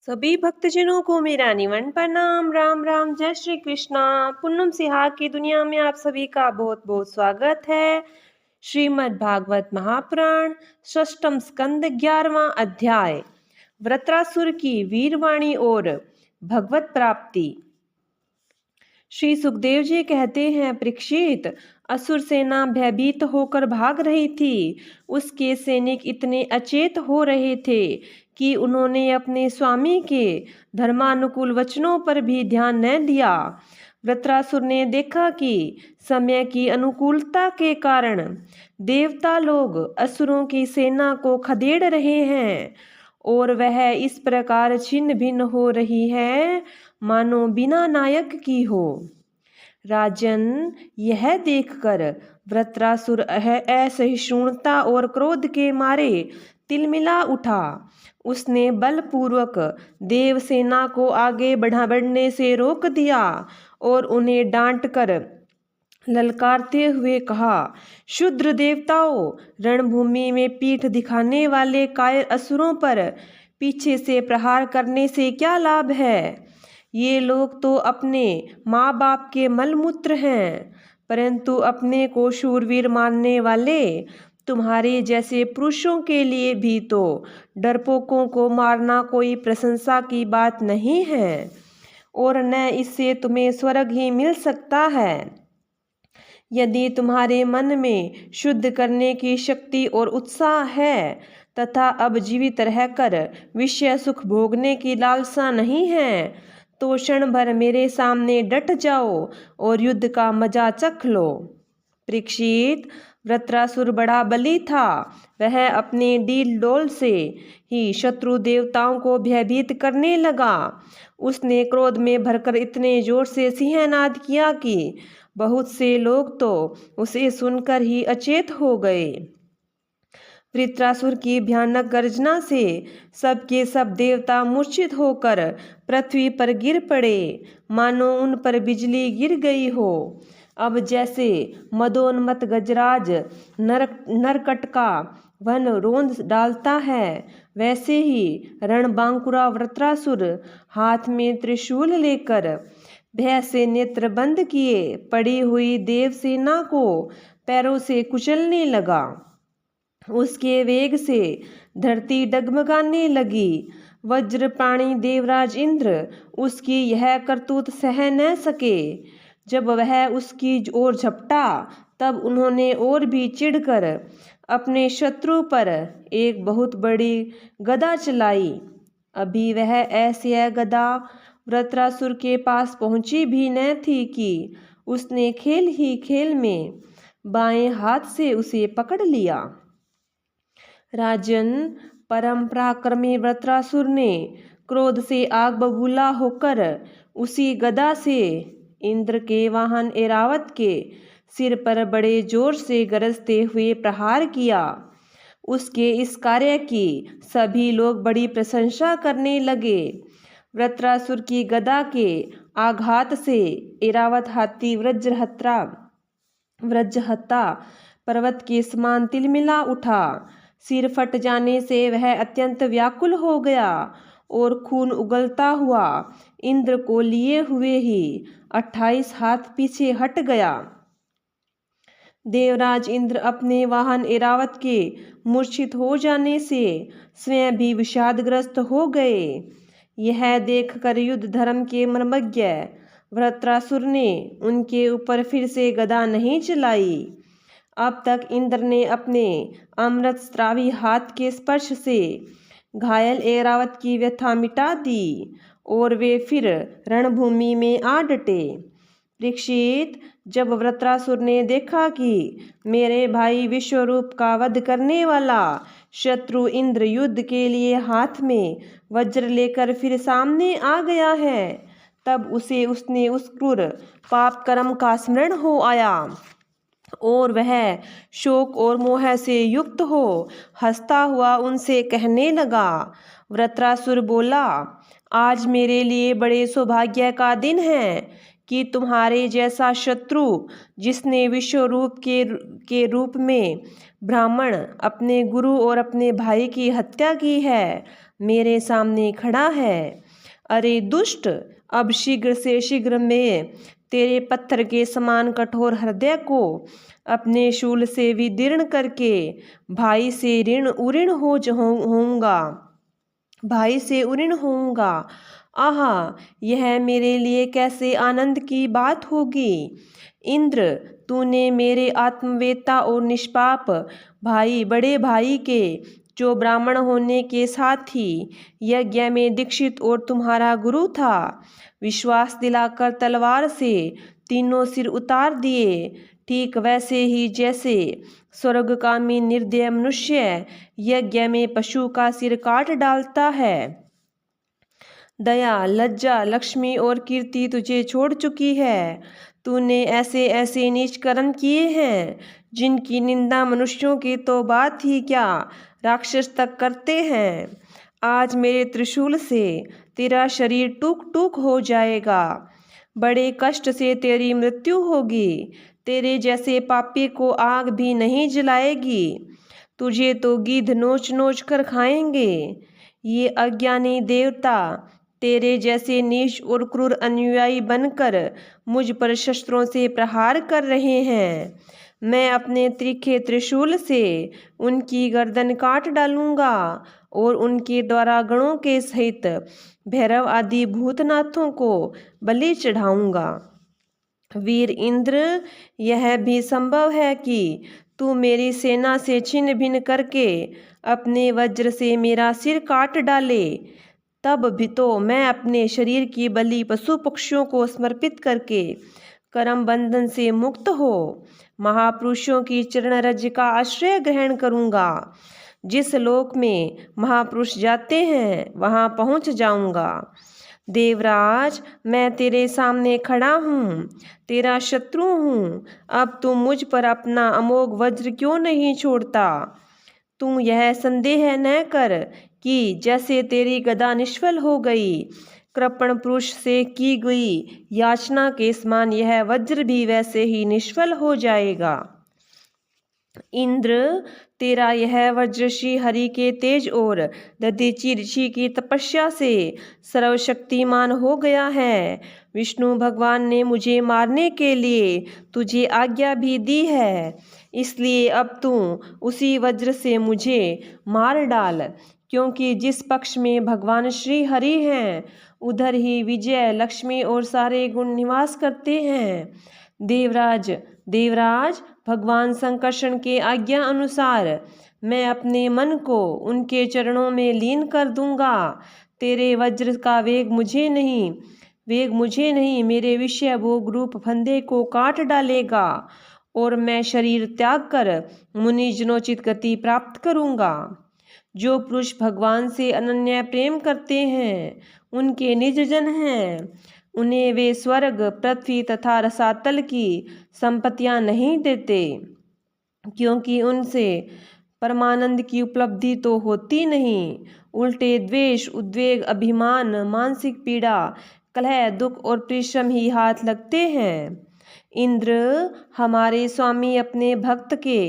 सभी भक्तजनों को मेरा निवन प्रणाम। राम राम, जय श्री कृष्णा। पूनम सिहाग की दुनिया में आप सभी का बहुत बहुत स्वागत है। श्रीमद् भागवत महापुराण षष्ठम स्कंद 11वां अध्याय, वृत्रासुर की वीरवाणी और भगवत प्राप्ति। श्री सुखदेव जी कहते हैं, परीक्षित, असुर सेना भयभीत होकर भाग रही थी। उसके सैनिक इतने अचेत हो रहे थे कि उन्होंने अपने स्वामी के धर्मानुकूल वचनों पर भी ध्यान न दिया। वृत्रासुर ने देखा कि समय की अनुकूलता के कारण देवता लोग असुरों की सेना को खदेड़ रहे हैं और वह इस प्रकार छिन्न भिन्न हो रही है मानो बिना नायक की हो। राजन, यह देखकर वृत्रासुर असहिष्णुता और क्रोध के मारे तिलमिला उठा। उसने बलपूर्वक देवसेना को आगे बढ़ने से रोक दिया और उन्हें डांटकर ललकारते हुए कहा, शूद्र देवताओं, रणभूमि में पीठ दिखाने वाले कायर असुरों पर पीछे से प्रहार करने से क्या लाभ है। ये लोग तो अपने माँ बाप के मलमूत्र हैं, परंतु अपने को शूरवीर मानने वाले तुम्हारे जैसे पुरुषों के लिए भी तो डरपोकों को मारना कोई प्रशंसा की बात नहीं है, और न इससे तुम्हें स्वर्ग ही मिल सकता है। यदि तुम्हारे मन में शुद्ध करने की शक्ति और उत्साह है तथा अब जीवित रहकर विषय सुख भोगने की लालसा नहीं है, तो क्षण भर मेरे सामने डट जाओ और युद्ध का मजा चख लो। परीक्षित, वृत्रासुर बड़ा बली था। वह अपने डील डोल से ही शत्रु देवताओं को भयभीत करने लगा। उसने क्रोध में भरकर इतने जोर से सिंहनाद किया कि बहुत से लोग तो उसे सुनकर ही अचेत हो गए। वृत्रासुर की भयानक गर्जना से सबके सब देवता मूर्छित होकर पृथ्वी पर गिर पड़े, मानो उन पर बिजली गिर गई हो। अब जैसे मदोन्मत्त गजराज नरकट का वन रोंद डालता है, वैसे ही रणबांकुरा वृत्रासुर हाथ में त्रिशूल लेकर भय से नेत्र बंद किए पड़ी हुई देवसेना को पैरों से कुचलने लगा। उसके वेग से धरती डगमगाने लगी। वज्रपाणी देवराज इंद्र उसकी यह करतूत सह न सके। जब वह उसकी ओर झपटा, तब उन्होंने और भी चिढ़कर अपने शत्रु पर एक बहुत बड़ी गदा चलाई। अभी वह ऐसी गदा वृत्रासुर के पास पहुंची भी न थी कि उसने खेल ही खेल में बाएं हाथ से उसे पकड़ लिया। राजन, परम पराक्रमी वृत्रासुर ने क्रोध से आग बबूला होकर उसी गदा से इंद्र के वाहन ऐरावत के सिर पर बड़े जोर से गरजते हुए प्रहार किया। उसके इस कार्य की सभी लोग बड़ी प्रशंसा करने लगे। वृत्रासुर की गदा के आघात से ऐरावत हाथी वज्रहत्ता पर्वत के समान तिलमिला उठा। सिर फट जाने से वह अत्यंत व्याकुल हो गया और खून उगलता हुआ इंद्र को लिए हुए ही 28 हाथ पीछे हट गया। देवराज इंद्र अपने वाहन ऐरावत के मूर्छित हो जाने से स्वयं भी विषादग्रस्त हो गए। यह देखकर युद्ध धर्म के मर्मज्ञ वृत्रासुर ने उनके ऊपर फिर से गदा नहीं चलाई। अब तक इंद्र ने अपने अमृत स्त्रावी हाथ के स्पर्श से घायल ऐरावत की व्यथा मिटा दी और वे फिर रणभूमि में आ डटे। परीक्षित, जब वृत्रासुर ने देखा कि मेरे भाई विश्वरूप का वध करने वाला शत्रु इंद्र युद्ध के लिए हाथ में वज्र लेकर फिर सामने आ गया है, तब उसने उस क्रूर पाप कर्म का स्मरण हो आया और वह शोक और मोह से युक्त हो हंसता हुआ उनसे कहने लगा। वृत्रासुर बोला, आज मेरे लिए बड़े सौभाग्य का दिन है कि तुम्हारे जैसा शत्रु, जिसने विश्वरूप के रूप में ब्राह्मण अपने गुरु और अपने भाई की हत्या की है, मेरे सामने खड़ा है। अरे दुष्ट, अब शीघ्र से शीघ्र मैं तेरे पत्थर के समान कठोर हृदय को अपने शूल से विदीर्ण करके भाई से ऋण उऋण होऊंगा, भाई से उऋण होऊंगा। आहा, यह मेरे लिए कैसे आनंद की बात होगी। इंद्र, तूने मेरे आत्मवेता और निष्पाप भाई, बड़े भाई के, जो ब्राह्मण होने के साथ ही यज्ञ में दीक्षित और तुम्हारा गुरु था, विश्वास दिलाकर तलवार से तीनों सिर उतार दिए। ठीक वैसे ही जैसे स्वर्गकामी निर्दय मनुष्य यज्ञ में पशु का सिर काट डालता है। दया, लज्जा, लक्ष्मी और कीर्ति तुझे छोड़ चुकी है। तूने ऐसे ऐसे नीच कर्म किए हैं जिनकी निंदा मनुष्यों की तो बात ही क्या, राक्षस तक करते हैं। आज मेरे त्रिशूल से तेरा शरीर टूक टूक हो जाएगा। बड़े कष्ट से तेरी मृत्यु होगी। तेरे जैसे पापी को आग भी नहीं जलाएगी। तुझे तो गीध नोच नोच कर खाएंगे। ये अज्ञानी देवता तेरे जैसे नीच और क्रूर अनुयायी बनकर मुझ पर शस्त्रों से प्रहार कर रहे हैं। मैं अपने तीखे त्रिशूल से उनकी गर्दन काट डालूंगा और उनके द्वारा गणों के सहित भैरव आदि भूतनाथों को बलि चढ़ाऊंगा। वीर इंद्र, यह भी संभव है कि तू मेरी सेना से छिन्न भिन्न करके अपने वज्र से मेरा सिर काट डाले। तब भी तो मैं अपने शरीर की बलि पशु पक्षियों को समर्पित करके कर्म बंधन से मुक्त हो महापुरुषों की चरण रज का आश्रय ग्रहण करूंगा। जिस लोक में महापुरुष जाते हैं वहां पहुंच जाऊंगा। देवराज, मैं तेरे सामने खड़ा हूँ, तेरा शत्रु हूँ। अब तू मुझ पर अपना अमोघ वज्र क्यों नहीं छोड़ता। तू यह संदेह न कर कि जैसे तेरी गदा निष्फल हो गई, कृपण पुरुष से की गई याचना के समान यह वज्र भी वैसे ही निष्फल हो जाएगा। इंद्र, तेरा यह वज्र श्री हरि के तेज और दधीचि ऋषि की तपस्या से सर्वशक्तिमान हो गया है। विष्णु भगवान ने मुझे मारने के लिए तुझे आज्ञा भी दी है, इसलिए अब तू उसी वज्र से मुझे मार डाल। क्योंकि जिस पक्ष में भगवान श्री हरि हैं उधर ही विजय, लक्ष्मी और सारे गुण निवास करते हैं। देवराज, देवराज, भगवान संकर्षण के आज्ञा अनुसार मैं अपने मन को उनके चरणों में लीन कर दूंगा। तेरे वज्र का वेग मुझे नहीं मेरे विषय भोग रूप फंदे को काट डालेगा और मैं शरीर त्याग कर मुनिजनोचित गति प्राप्त करूंगा। जो पुरुष भगवान से अनन्य प्रेम करते हैं उनके निज जन हैं। उन्हें वे स्वर्ग, पृथ्वी तथा रसातल की संपत्तियां नहीं देते, क्योंकि उनसे परमानंद की उपलब्धि तो होती नहीं। उल्टे द्वेष, उद्वेग, अभिमान, मानसिक पीड़ा, कलह, दुख और परिश्रम ही हाथ लगते हैं। इंद्र, हमारे स्वामी अपने भक्त के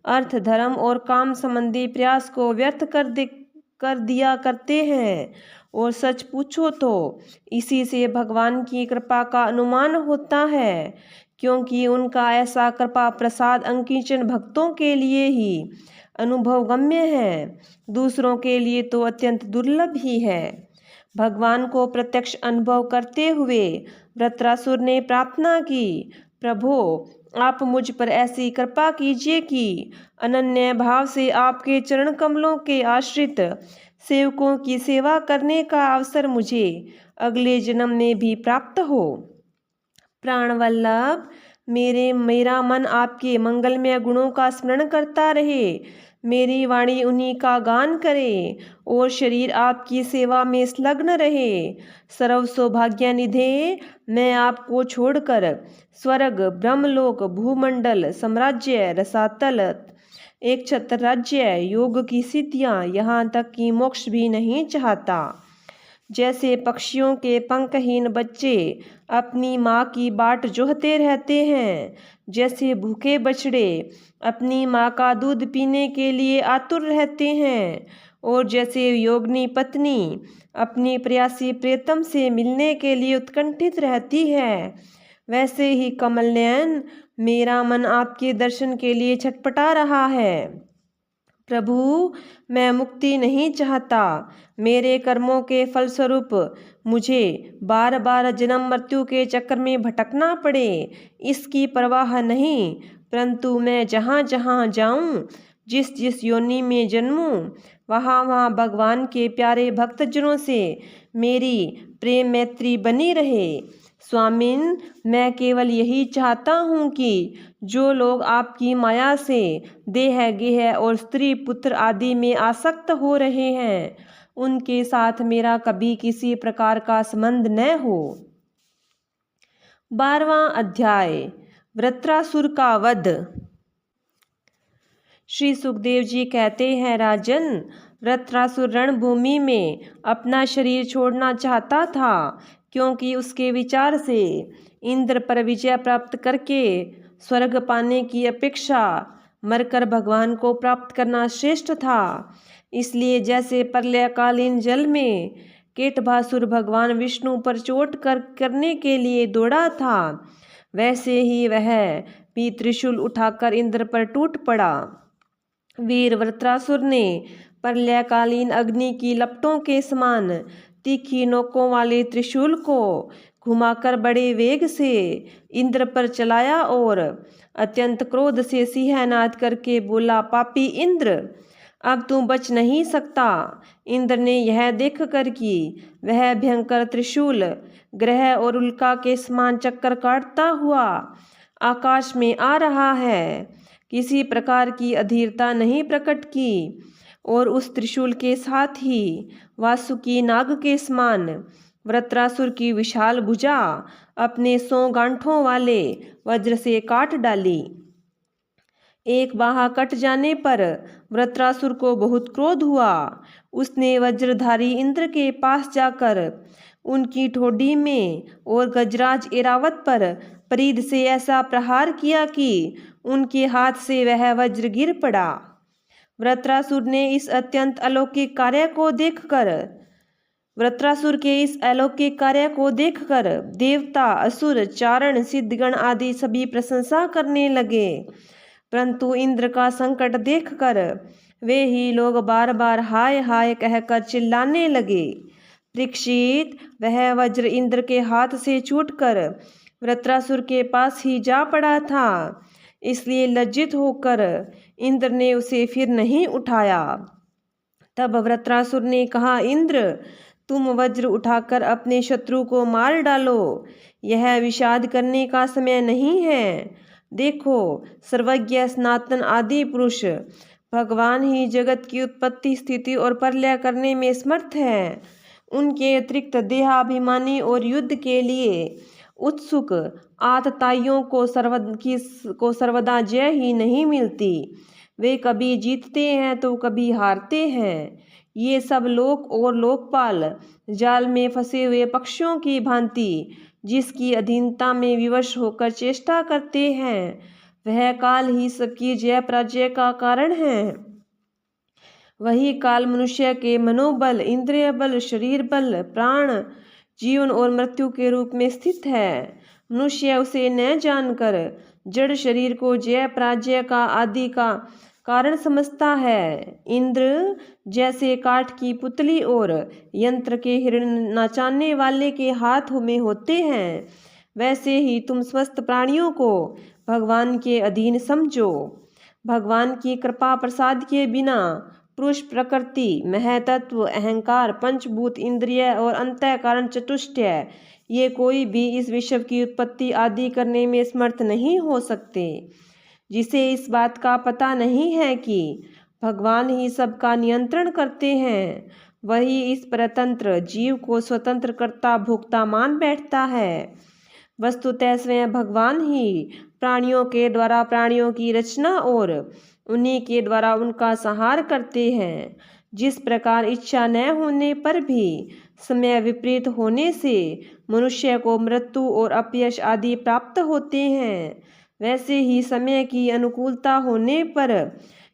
अर्थ, धर्म और काम संबंधी प्रयास को व्यर्थ कर दिया करते हैं। और सच पूछो तो इसी से भगवान की कृपा का अनुमान होता है, क्योंकि उनका ऐसा कृपा प्रसाद अंकिंचन भक्तों के लिए ही अनुभव गम्य है, दूसरों के लिए तो अत्यंत दुर्लभ ही है। भगवान को प्रत्यक्ष अनुभव करते हुए वृत्रासुर ने प्रार्थना की, प्रभो, आप मुझ पर ऐसी कृपा कीजिए कि अनन्य भाव से आपके चरण कमलों के आश्रित सेवकों की सेवा करने का अवसर मुझे अगले जन्म में भी प्राप्त हो। प्राणवल्लभ, मेरा मन आपके मंगलमय गुणों का स्मरण करता रहे, मेरी वाणी उन्हीं का गान करे और शरीर आपकी सेवा में संलग्न रहे। सर्व सौभाग्यनिधे, मैं आपको छोड़कर स्वर्ग, ब्रह्मलोक, भूमंडल, साम्राज्य, रसातल, एक छत्र राज्य, योग की सिद्धियां, यहाँ तक कि मोक्ष भी नहीं चाहता। जैसे पक्षियों के पंखहीन बच्चे अपनी माँ की बाट जोहते रहते हैं, जैसे भूखे बछड़े अपनी माँ का दूध पीने के लिए आतुर रहते हैं, और जैसे योगिनी पत्नी अपनी प्रेयसी प्रियतम से मिलने के लिए उत्कंठित रहती है, वैसे ही कमल नयन मेरा मन आपके दर्शन के लिए छटपटा रहा है। प्रभु, मैं मुक्ति नहीं चाहता। मेरे कर्मों के फलस्वरूप मुझे बार बार जन्म मृत्यु के चक्कर में भटकना पड़े, इसकी परवाह नहीं, परंतु मैं जहाँ जहाँ जाऊँ, जिस जिस योनि में जन्मूँ, वहाँ वहाँ भगवान के प्यारे भक्तजनों से मेरी प्रेम मैत्री बनी रहे। स्वामिन, मैं केवल यही चाहता हूँ कि जो लोग आपकी माया से देह गेह और स्त्री पुत्र आदि में आसक्त हो रहे हैं, उनके साथ मेरा कभी किसी प्रकार का संबंध न हो। 12वां अध्याय, वृत्रासुर का वध। श्री सुखदेव जी कहते हैं, राजन, वृत्रासुर रणभूमि में अपना शरीर छोड़ना चाहता था, क्योंकि उसके विचार से इंद्र पर विजय प्राप्त करके स्वर्ग पाने की अपेक्षा मरकर भगवान को प्राप्त करना श्रेष्ठ था। इसलिए जैसे प्रलयकालीन जल में केटभासुर भगवान विष्णु पर चोट करने के लिए दौड़ा था, वैसे ही वह भी त्रिशूल उठाकर इंद्र पर टूट पड़ा। वीर वृत्रासुर ने प्रलयकालीन अग्नि की लपटों के समान तीखी नोकों वाले त्रिशूल को घुमाकर बड़े वेग से इंद्र पर चलाया और अत्यंत क्रोध से सिंहनाद करके बोला, पापी इंद्र, अब तू बच नहीं सकता। इंद्र ने यह देखकर कि वह भयंकर त्रिशूल ग्रह और उल्का के समान चक्कर काटता हुआ आकाश में आ रहा है, किसी प्रकार की अधीरता नहीं प्रकट की और उस त्रिशूल के साथ ही वासुकी नाग के समान वृत्रासुर की विशाल भुजा अपने 100 गांठों वाले वज्र से काट डाली। एक बाह कट जाने पर वृत्रासुर को बहुत क्रोध हुआ। उसने वज्रधारी इंद्र के पास जाकर उनकी ठोडी में और गजराज एरावत पर परिध से ऐसा प्रहार किया कि उनके हाथ से वह वज्र गिर पड़ा। वृत्रासुर के इस अलौकिक कार्य को देखकर देवता, असुर, चारण, सिद्धगण आदि सभी प्रशंसा करने लगे, परंतु इंद्र का संकट देखकर वे ही लोग बार बार हाय हाय कहकर चिल्लाने लगे। परीक्षित, वह वज्र इंद्र के हाथ से छूटकर वृत्रासुर के पास ही जा पड़ा था, इसलिए लज्जित होकर इंद्र ने उसे फिर नहीं उठाया। तब वृत्रासुर ने कहा, इंद्र, तुम वज्र उठाकर अपने शत्रु को मार डालो, यह विषाद करने का समय नहीं है। देखो, सर्वज्ञ सनातन आदि पुरुष भगवान ही जगत की उत्पत्ति, स्थिति और प्रलय करने में समर्थ है। उनके अतिरिक्त देहाभिमानी और युद्ध के लिए उत्सुक आतताइयों को सर्वदा जय ही नहीं मिलती। वे कभी जीतते हैं तो कभी हारते हैं। ये सब लोक और लोकपाल जाल में फंसे हुए पक्षियों की भांति जिसकी अधीनता में विवश होकर चेष्टा करते हैं, वह काल ही सबकी जय पराजय का कारण है। वही काल मनुष्य के मनोबल, इंद्रिय बल, शरीर बल, प्राण, जीवन और मृत्यु के रूप में स्थित है। मनुष्य उसे न जानकर जड़ शरीर को जय पराजय का आदि का कारण समझता है। इंद्र जैसे काठ की पुतली और यंत्र के हिरण नाचाने वाले के हाथ में होते हैं, वैसे ही तुम समस्त प्राणियों को भगवान के अधीन समझो। भगवान की कृपा प्रसाद के बिना पुरुष प्रकृति, महतत्व, अहंकार, पंचभूत, इंद्रिय और अंतःकरण चतुष्टय, ये कोई भी इस विश्व की उत्पत्ति आदि करने में समर्थ नहीं हो सकते। जिसे इस बात का पता नहीं है कि भगवान ही सबका नियंत्रण करते हैं, वही इस परतंत्र जीव को स्वतंत्र कर्ता भोक्ता मान बैठता है। वस्तुतः स्वयं भगवान ही प्राणियों के द्वारा प्राणियों की रचना और उन्हीं के द्वारा उनका संहार करते हैं। जिस प्रकार इच्छा न होने पर भी समय विपरीत होने से मनुष्य को मृत्यु और अपयश आदि प्राप्त होते हैं, वैसे ही समय की अनुकूलता होने पर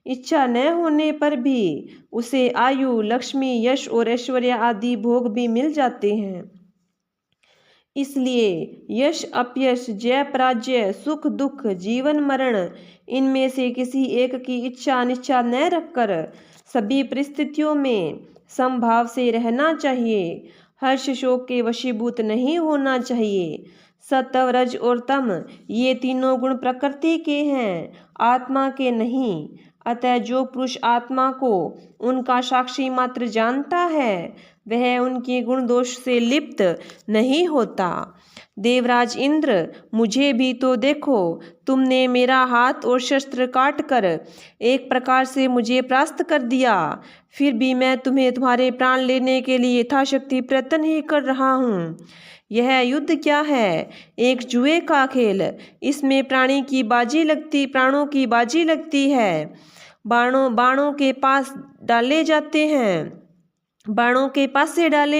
इच्छा न होने पर भी उसे आयु, लक्ष्मी, यश और ऐश्वर्य आदि भोग भी मिल जाते हैं। इसलिए यश अपयश, जय पराजय, सुख दुख, जीवन मरण, इनमें से किसी एक की इच्छा अनिच्छा न रखकर सभी परिस्थितियों में समभाव से रहना चाहिए। हर्ष शोक के वशीभूत नहीं होना चाहिए। सत्व, रज और तम ये तीनों गुण प्रकृति के हैं, आत्मा के नहीं। अतः जो पुरुष आत्मा को उनका साक्षी मात्र जानता है वह उनके गुण दोष से लिप्त नहीं होता। देवराज इंद्र, मुझे भी तो देखो, तुमने मेरा हाथ और शस्त्र काट कर एक प्रकार से मुझे परास्त कर दिया, फिर भी मैं तुम्हें तुम्हारे प्राण लेने के लिए यथाशक्ति प्रयत्न ही कर रहा हूँ। यह युद्ध क्या है? एक जुए का खेल। इसमें प्राणों की बाजी लगती है। बाणों के पास डाले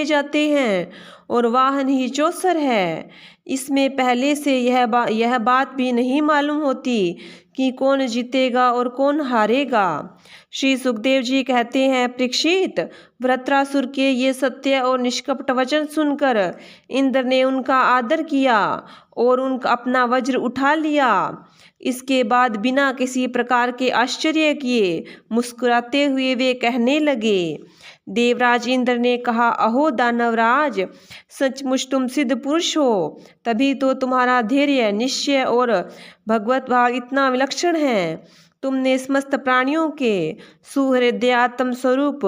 जाते हैं और वाहन ही चौसर है। इसमें पहले से यह बात भी नहीं मालूम होती कि कौन जीतेगा और कौन हारेगा। श्री सुखदेव जी कहते हैं, परीक्षित, वृत्रासुर के ये सत्य और निष्कपट वचन सुनकर इंद्र ने उनका आदर किया और उनका अपना वज्र उठा लिया। इसके बाद बिना किसी प्रकार के आश्चर्य किए मुस्कुराते हुए वे कहने लगे। देवराज इंद्र ने कहा, अहो दानवराज, सचमुच तुम सिद्ध पुरुष हो, तभी तो तुम्हारा धैर्य, निश्चय और भगवत भाव इतना विलक्षण है। तुमने समस्त प्राणियों के सुहृदय आत्म स्वरूप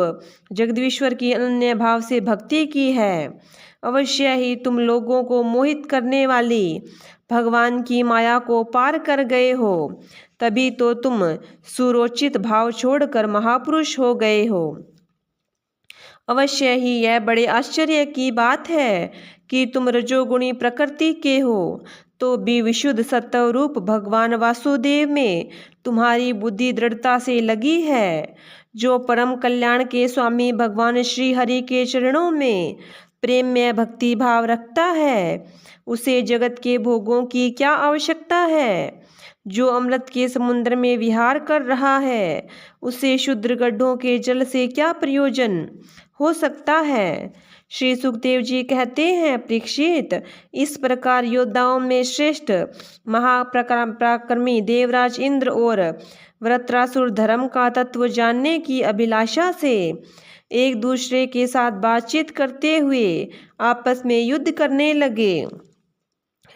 जगदीश्वर की अनन्य भाव से भक्ति की है। अवश्य ही तुम लोगों को मोहित करने वाली भगवान की माया को पार कर गए हो, तभी तो तुम सुरोचित भाव छोड़कर महापुरुष हो गए हो। अवश्य ही यह बड़े आश्चर्य की बात है कि तुम रजोगुणी प्रकृति के हो, तो भी विशुद्ध सत्व रूप भगवान वासुदेव में तुम्हारी बुद्धि दृढ़ता से लगी है। जो परम कल्याण के स्वामी भगवान श्री हरि के चरणों में प्रेम में भक्ति भाव रखता है, उसे जगत के भोगों की क्या आवश्यकता है। जो अमृत के समुद्र में विहार कर रहा है, उसे शुद्र गड्ढों के जल से क्या प्रयोजन हो सकता है। श्री सुखदेव जी कहते हैं, परीक्षित, इस प्रकार योद्धाओं में श्रेष्ठ महापराक्रमी देवराज इंद्र और वृत्रासुर धर्म का तत्व जानने की अभिलाषा से एक दूसरे के साथ बातचीत करते हुए आपस में युद्ध करने लगे।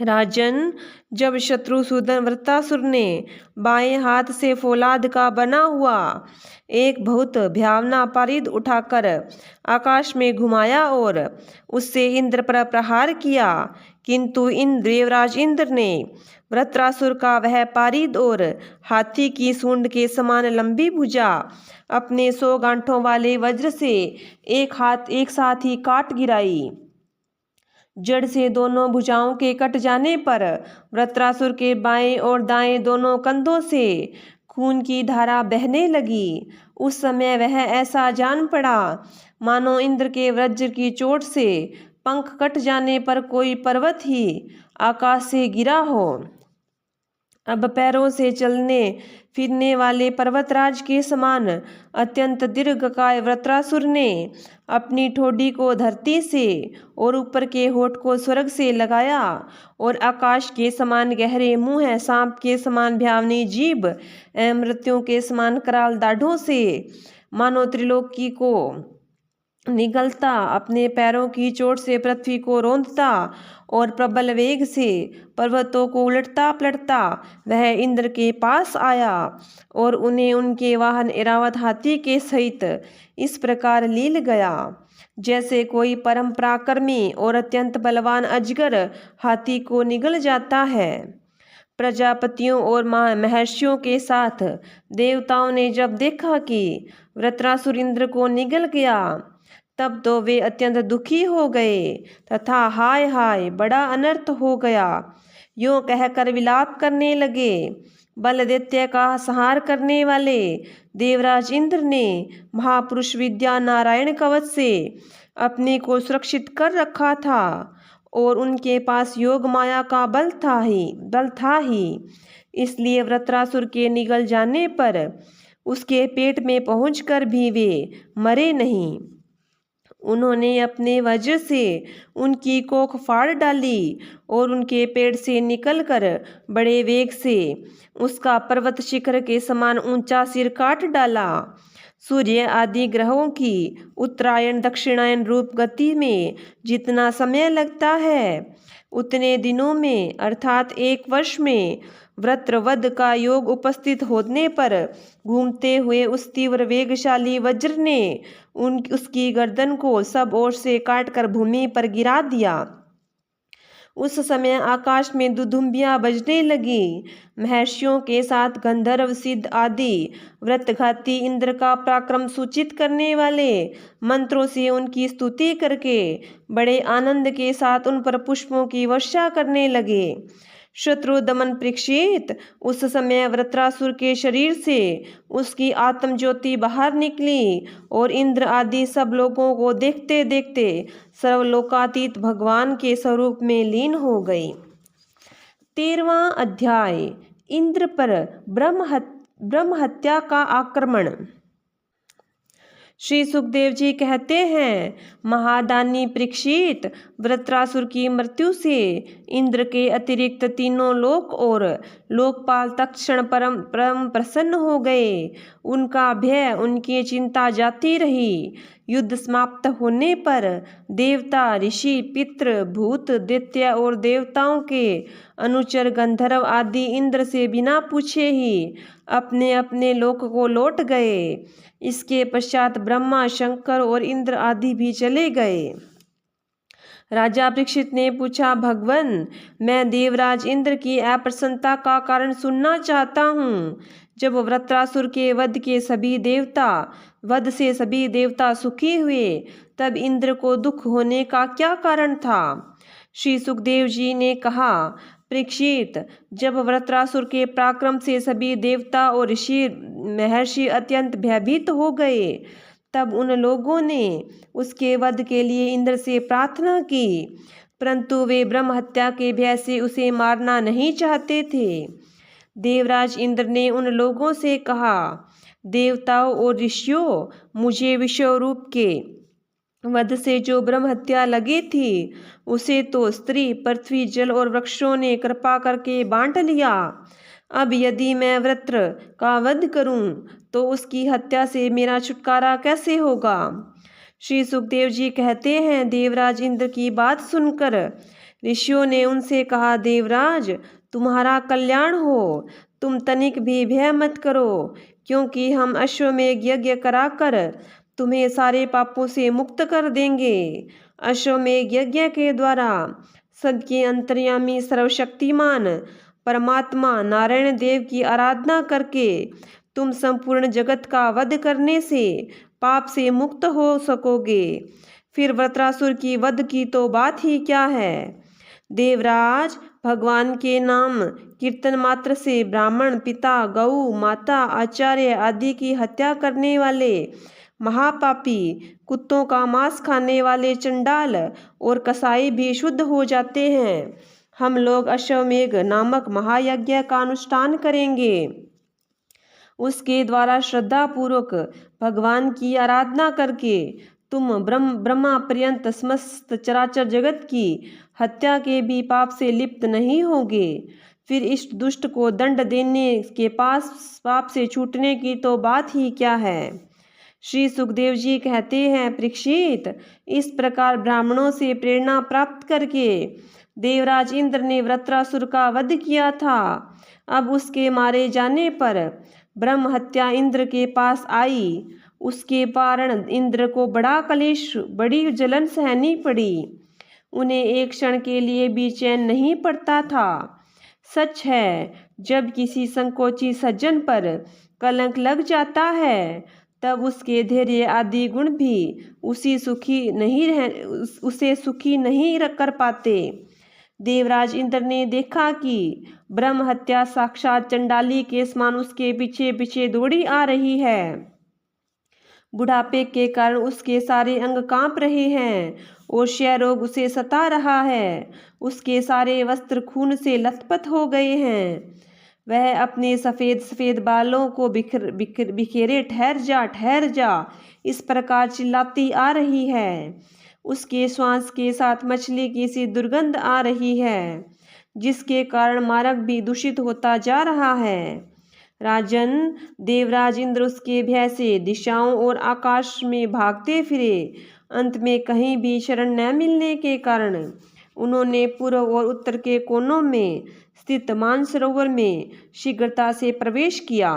राजन, जब शत्रुसूदन वृत्रासुर ने बाएं हाथ से फौलाद का बना हुआ एक बहुत भयावना पारिद उठाकर आकाश में घुमाया और उससे इंद्र पर प्रहार किया, किंतु देवराज इंद्र ने वृत्रासुर का वह पारिद और हाथी की सूंड के समान लंबी भुजा अपने 100 गांठों वाले वज्र से एक साथ ही काट गिराई। जड़ से दोनों भुजाओं के कट जाने पर वृत्रासुर के बाएं और दाएं दोनों कंधों से खून की धारा बहने लगी। उस समय वह ऐसा जान पड़ा मानो इंद्र के वज्र की चोट से पंख कट जाने पर कोई पर्वत ही आकाश से गिरा हो। अब पैरों से चलने फिरने वाले पर्वतराज के समान अत्यंत दीर्घकाय वृत्रासुर ने अपनी ठोडी को धरती से और ऊपर के होठ को स्वर्ग से लगाया और आकाश के समान गहरे मुंह, सांप के समान भयावनी जीभ, मृत्युओं के समान कराल दाढ़ों से मानो त्रिलोकी को निगलता, अपने पैरों की चोट से पृथ्वी को रौंदता और प्रबल वेग से पर्वतों को उलटता पलटता वह इंद्र के पास आया और उन्हें उनके वाहन ऐरावत हाथी के सहित इस प्रकार लील गया, जैसे कोई परम पराक्रमी और अत्यंत बलवान अजगर हाथी को निगल जाता है। प्रजापतियों और महर्षियों के साथ देवताओं ने जब देखा कि वृत्रासुर इंद्र को निगल गया, तब तो वे अत्यंत दुखी हो गए तथा हाय हाय बड़ा अनर्थ हो गया यूँ कहकर विलाप करने लगे। बलदैत्य का संहार करने वाले देवराज इंद्र ने महापुरुष विद्या नारायण कवच से अपने को सुरक्षित कर रखा था और उनके पास योग माया का बल था ही। इसलिए वृत्रासुर के निगल जाने पर उसके पेट में पहुंचकर भी वे मरे नहीं। उन्होंने अपने वज्र से उनकी कोख फाड़ डाली और उनके पेट से निकलकर बड़े वेग से उसका पर्वत शिखर के समान ऊंचा सिर काट डाला। सूर्य आदि ग्रहों की उत्तरायण दक्षिणायन रूप गति में जितना समय लगता है, उतने दिनों में अर्थात 1 वर्ष में वृत्रवध का योग उपस्थित होने पर घूमते हुए उस तीव्र वेगशाली वज्र ने उसकी गर्दन को सब ओर से काटकर भूमि पर गिरा दिया। उस समय आकाश में दुदुम्बियां बजने लगी। महर्षियों के साथ गंधर्व सिद्ध आदि व्रतघाती इंद्र का पराक्रम सूचित करने वाले मंत्रों से उनकी स्तुति करके बड़े आनंद के साथ उन पर पुष्पों की वर्षा करने लगे। शत्रु दमन परीक्षित, उस समय वृत्रासुर के शरीर से उसकी आत्म ज्योति बाहर निकली और इंद्र आदि सब लोगों को देखते देखते सर्वलोकातीत भगवान के स्वरूप में लीन हो गई। 13वां अध्याय, इंद्र पर ब्रह्म हत्या का आक्रमण। श्री सुखदेव जी कहते हैं, महादानी परीक्षित, वृत्रासुर की मृत्यु से इंद्र के अतिरिक्त तीनों लोक और लोकपाल तत्क्षण परम प्रसन्न हो गए। उनका भय, उनकी चिंता जाती रही। युद्ध समाप्त होने पर देवता, ऋषि, पितृ, भूत, दैत्य और देवताओं के अनुचर गंधर्व आदि इंद्र से बिना पूछे ही अपने अपने लोक को लौट गए। इसके पश्चात ब्रह्मा, शंकर और इंद्र आदि भी चले गए। राजा परीक्षित ने पूछा, भगवन, मैं देवराज इंद्र की अप्रसन्नता का कारण सुनना चाहता हूँ। जब वृत्रासुर के वध से सभी देवता सुखी हुए, तब इंद्र को दुख होने का क्या कारण था? श्री सुखदेव जी ने कहा, परीक्षित, जब वृत्रासुर के पराक्रम से सभी देवता और महर्षि अत्यंत भयभीत हो गए, तब उन लोगों ने उसके वध के लिए इंद्र से प्रार्थना की, परंतु वे ब्रह्म हत्या के भय से उसे मारना नहीं चाहते थे। देवराज इंद्र ने उन लोगों से कहा, देवताओं और ऋषियों, मुझे विश्व रूप के वध से जो ब्रह्म हत्या लगी थी, उसे तो स्त्री, पृथ्वी, जल और वृक्षों ने कृपा करके बांट लिया। अब यदि मैं वृत्र का वध करूं, तो उसकी हत्या से मेरा छुटकारा कैसे होगा? श्री सुखदेव जी कहते हैं, देवराज इंद्र की बात सुनकर ऋषियों ने उनसे कहा, देवराज, तुम्हारा कल्याण हो, तुम तनिक भी भय मत करो, क्योंकि हम अश्वमेध यज्ञ कराकर तुम्हें सारे पापों से मुक्त कर देंगे। अश्वमेध यज्ञ के द्वारा सबके अंतर्यामी सर्वशक्तिमान परमात्मा नारायण देव की आराधना करके तुम संपूर्ण जगत का वध करने से पाप से मुक्त हो सकोगे। फिर वृत्रासुर की वध की तो बात ही क्या है। देवराज, भगवान के नाम कीर्तन मात्र से ब्राह्मण, पिता, गौ माता, आचार्य आदि की हत्या करने वाले महापापी, कुत्तों का मांस खाने वाले चंडाल और कसाई भी शुद्ध हो जाते हैं। हम लोग अश्वमेध नामक महायज्ञ का अनुष्ठान करेंगे। उसके द्वारा श्रद्धा पूर्वक भगवान की आराधना करके तुम ब्रह्मा पर्यंत समस्त चराचर जगत की हत्या के भी पाप से लिप्त नहीं होगे। फिर इस दुष्ट को दंड देने के पास पाप से छूटने की तो बात ही क्या है। श्री सुखदेव जी कहते हैं, परीक्षित, इस प्रकार ब्राह्मणों से प्रेरणा प्राप्त करके देवराज इंद्र ने वृत्रासुर का वध किया था। अब उसके मारे जाने पर ब्रह्म हत्या इंद्र के पास आई। उसके कारण इंद्र को बड़ा क्लेश, बड़ी जलन सहनी पड़ी। उन्हें एक क्षण के लिए भी चैन नहीं पड़ता था। सच है, जब किसी संकोची सज्जन पर कलंक लग जाता है, तब उसके धैर्य आदि गुण भी उसे सुखी नहीं कर पाते। देवराज इंद्र ने देखा कि ब्रह्म हत्या साक्षात चंडाली के समान उसके पीछे पीछे दौड़ी आ रही है। बुढ़ापे के कारण उसके सारे अंग कांप रहे हैं और क्षय रोग उसे सता रहा है। उसके सारे वस्त्र खून से लथपथ हो गए हैं। वह अपने सफ़ेद सफ़ेद बालों को बिखेरे ठहर जा इस प्रकार चिल्लाती आ रही है। उसके श्वास के साथ मछली की सी दुर्गंध आ रही है, जिसके कारण मार्ग भी दूषित होता जा रहा है। राजन, देवराज इंद्र उसके भय से दिशाओं और आकाश में भागते फिरे। अंत में कहीं भी शरण न मिलने के कारण उन्होंने पूर्व और उत्तर के कोनों में स्थित मानसरोवर में शीघ्रता से प्रवेश किया।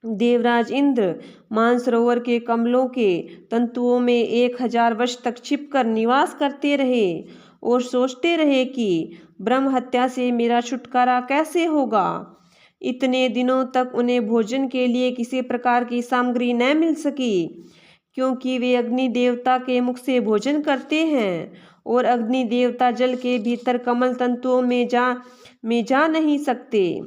देवराज इंद्र मानसरोवर के कमलों के तंतुओं में 1000 वर्ष तक छिपकर निवास करते रहे और सोचते रहे कि ब्रह्म हत्या से मेरा छुटकारा कैसे होगा। इतने दिनों तक उन्हें भोजन के लिए किसी प्रकार की सामग्री न मिल सकी, क्योंकि वे अग्नि देवता के मुख से भोजन करते हैं और अग्नि देवता जल के भीतर कमल तंतुओं में जा नहीं सकते।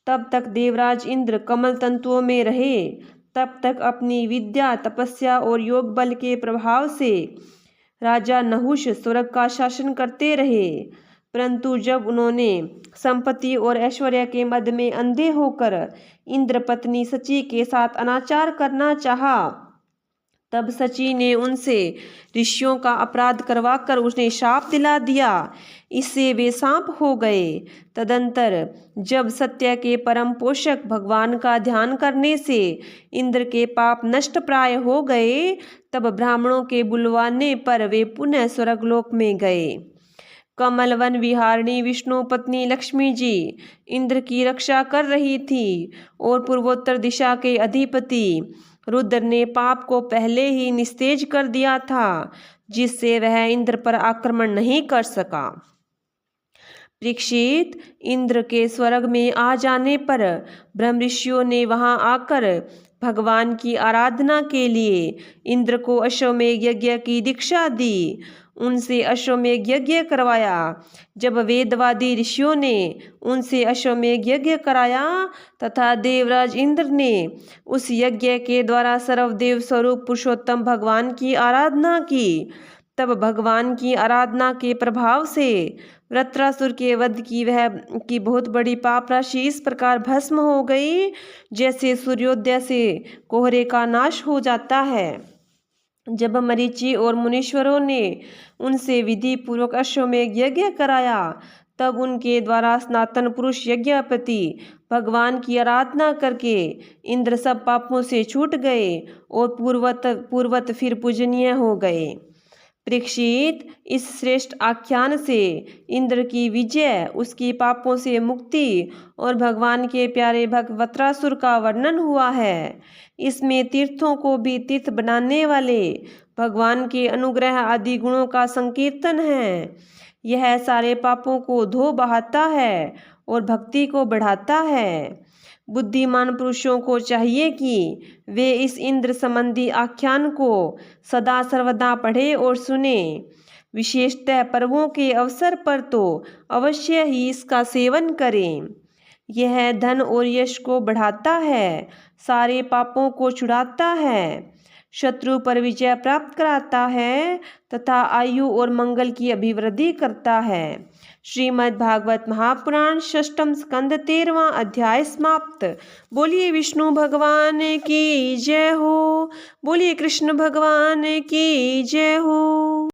तब तक देवराज इंद्र कमल तंतुओं में रहे। तब तक अपनी विद्या, तपस्या और योग बल के प्रभाव से राजा नहुष स्वर्ग का शासन करते रहे। परंतु जब उन्होंने संपत्ति और ऐश्वर्य के मद में अंधे होकर इंद्र पत्नी सची के साथ अनाचार करना चाहा, तब सची ने उनसे ऋषियों का अपराध करवाकर उन्हें शाप दिला दिया। इससे वे सांप हो गए। तदंतर जब सत्य के परम पोषक भगवान का ध्यान करने से इंद्र के पाप नष्ट प्राय हो गए, तब ब्राह्मणों के बुलवाने पर वे पुनः स्वर्गलोक में गए। कमलवन विहारिणी विष्णु पत्नी लक्ष्मी जी इंद्र की रक्षा कर रही थी और पूर्वोत्तर दिशा के अधिपति रुद्र ने पाप को पहले ही निस्तेज कर दिया था, जिससे वह इंद्र पर आक्रमण नहीं कर सका। परीक्षित, इंद्र के स्वर्ग में आ जाने पर ब्रह्म ऋषियों ने वहां आकर भगवान की आराधना के लिए इंद्र को अश्वमेध यज्ञ की दीक्षा दी। उनसे अश्वमेध यज्ञ करवाया। जब वेदवादी ऋषियों ने उनसे अश्वमेध यज्ञ कराया तथा देवराज इंद्र ने उस यज्ञ के द्वारा सर्वदेव स्वरूप पुरुषोत्तम भगवान की आराधना की, तब भगवान की आराधना के प्रभाव से वृत्रासुर के वध की बहुत बड़ी पाप राशि इस प्रकार भस्म हो गई, जैसे सूर्योदय से कोहरे का नाश हो जाता है। जब मरीचि और मुनीश्वरों ने उनसे विधि पूर्वक अश्वमेध यज्ञ कराया, तब उनके द्वारा सनातन पुरुष यज्ञपति भगवान की आराधना करके इंद्र सब पापों से छूट गए और पूर्वत फिर पूजनीय हो गए। परीक्षित, इस श्रेष्ठ आख्यान से इंद्र की विजय, उसकी पापों से मुक्ति और भगवान के प्यारे भक्त वृत्रासुर का वर्णन हुआ है। इसमें तीर्थों को भी तीर्थ बनाने वाले भगवान के अनुग्रह आदि गुणों का संकीर्तन है। यह सारे पापों को धो बहाता है और भक्ति को बढ़ाता है। बुद्धिमान पुरुषों को चाहिए कि वे इस इंद्र संबंधी आख्यान को सदा सर्वदा पढ़े और सुने। विशेषतः पर्वों के अवसर पर तो अवश्य ही इसका सेवन करें। यह धन और यश को बढ़ाता है, सारे पापों को छुड़ाता है, शत्रु पर विजय प्राप्त कराता है तथा आयु और मंगल की अभिवृद्धि करता है। श्रीमद् भागवत महापुराण षष्ठम स्कंद 13वां अध्याय समाप्त। बोलिए विष्णु भगवान की जय हो। बोलिए कृष्ण भगवान की जय हो।